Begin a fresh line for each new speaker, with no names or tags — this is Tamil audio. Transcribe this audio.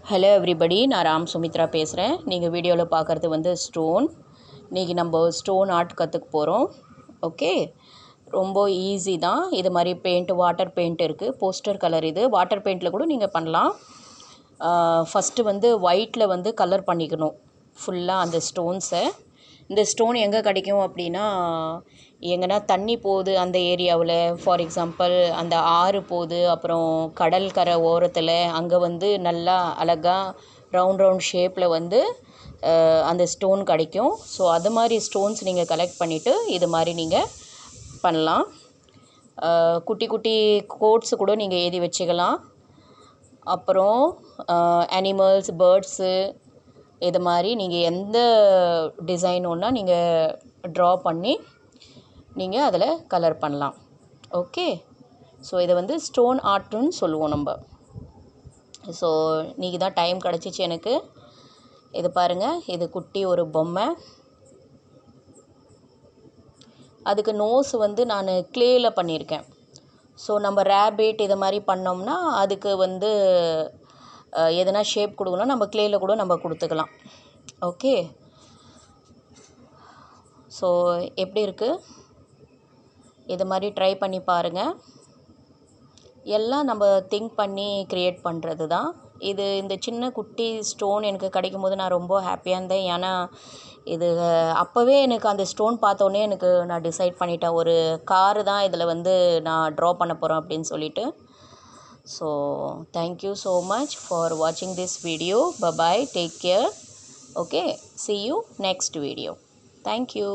ஹலோ எவ்ரிபடி, நான் ராம் சுமித்ரா பேசுகிறேன். நீங்கள் வீடியோவில் பார்க்குறது வந்து ஸ்டோன். இன்றைக்கி நம்ம ஸ்டோன் ஆர்ட் கற்றுக்க போகிறோம். ஓகே, ரொம்ப ஈஸி தான். இது மாதிரி வாட்டர் பெயிண்ட் இருக்குது. போஸ்டர் கலர் இது. வாட்டர் பெயிண்டில் கூட நீங்கள் பண்ணலாம். ஃபஸ்ட்டு வந்து ஒயிட்டில் வந்து கலர் பண்ணிக்கணும் ஃபுல்லாக அந்த ஸ்டோன்ஸை. இந்த ஸ்டோன் எங்கே கிடைக்கும் அப்படின்னா, எங்கன்னா தண்ணி போகுது அந்த ஏரியாவில், ஃபார் எக்ஸாம்பிள் அந்த ஆறு போகுது, அப்புறம் கடல் கரை ஓரத்தில் அங்கே வந்து நல்லா அழகாக ரவுண்ட் ஷேப்பில் வந்து அந்த ஸ்டோன் கிடைக்கும். ஸோ அது மாதிரி ஸ்டோன்ஸ் நீங்கள் கலெக்ட் பண்ணிவிட்டு இது மாதிரி நீங்கள் பண்ணலாம். குட்டி குட்டி கோட்ஸ் கூட நீங்கள் எழுதி வச்சுக்கலாம். அப்புறம் அனிமல்ஸ், பேர்ட்ஸு, இது மாதிரி நீங்கள் எந்த டிசைன் ஒன்றா நீங்கள் ட்ரா பண்ணி நீங்கள் அதில் கலர் பண்ணலாம். ஓகே, ஸோ இதை வந்து ஸ்டோன் ஆர்ட்டுன்னு சொல்லுவோம் நம்ம. ஸோ இன்றைக்கி தான் டைம் கிடச்சிச்சு எனக்கு. இது பாருங்கள், இது குட்டி ஒரு பொம்மை. அதுக்கு நோஸ் வந்து நான் க்ளேயில் பண்ணியிருக்கேன். ஸோ நம்ம ரேபிட் இதை மாதிரி பண்ணோம்னா அதுக்கு வந்து எதனா ஷேப் கொடுக்கணும், நம்ம க்ளேயில் கூட நம்ம கொடுத்துக்கலாம். ஓகே, ஸோ எப்படி இருக்குது, இது மாதிரி ட்ரை பண்ணி பாருங்கள். எல்லாம் நம்ம திங்க் பண்ணி க்ரியேட் பண்ணுறது தான் இது. இந்த சின்ன குட்டி ஸ்டோன் எனக்கு கிடைக்கும் போது நான் ரொம்ப ஹாப்பியாக இருந்தேன். ஏன்னா இது அப்போவே எனக்கு அந்த ஸ்டோன் பார்த்தோன்னே நான் டிசைட் பண்ணிட்டேன், ஒரு காரு தான் இதில் வந்து நான் ட்ரா பண்ண போகிறேன் அப்படின்னு சொல்லிட்டு. So thank you so much for வாட்சிங் this video. Bye, take care. Okay, see you next video. Thank you.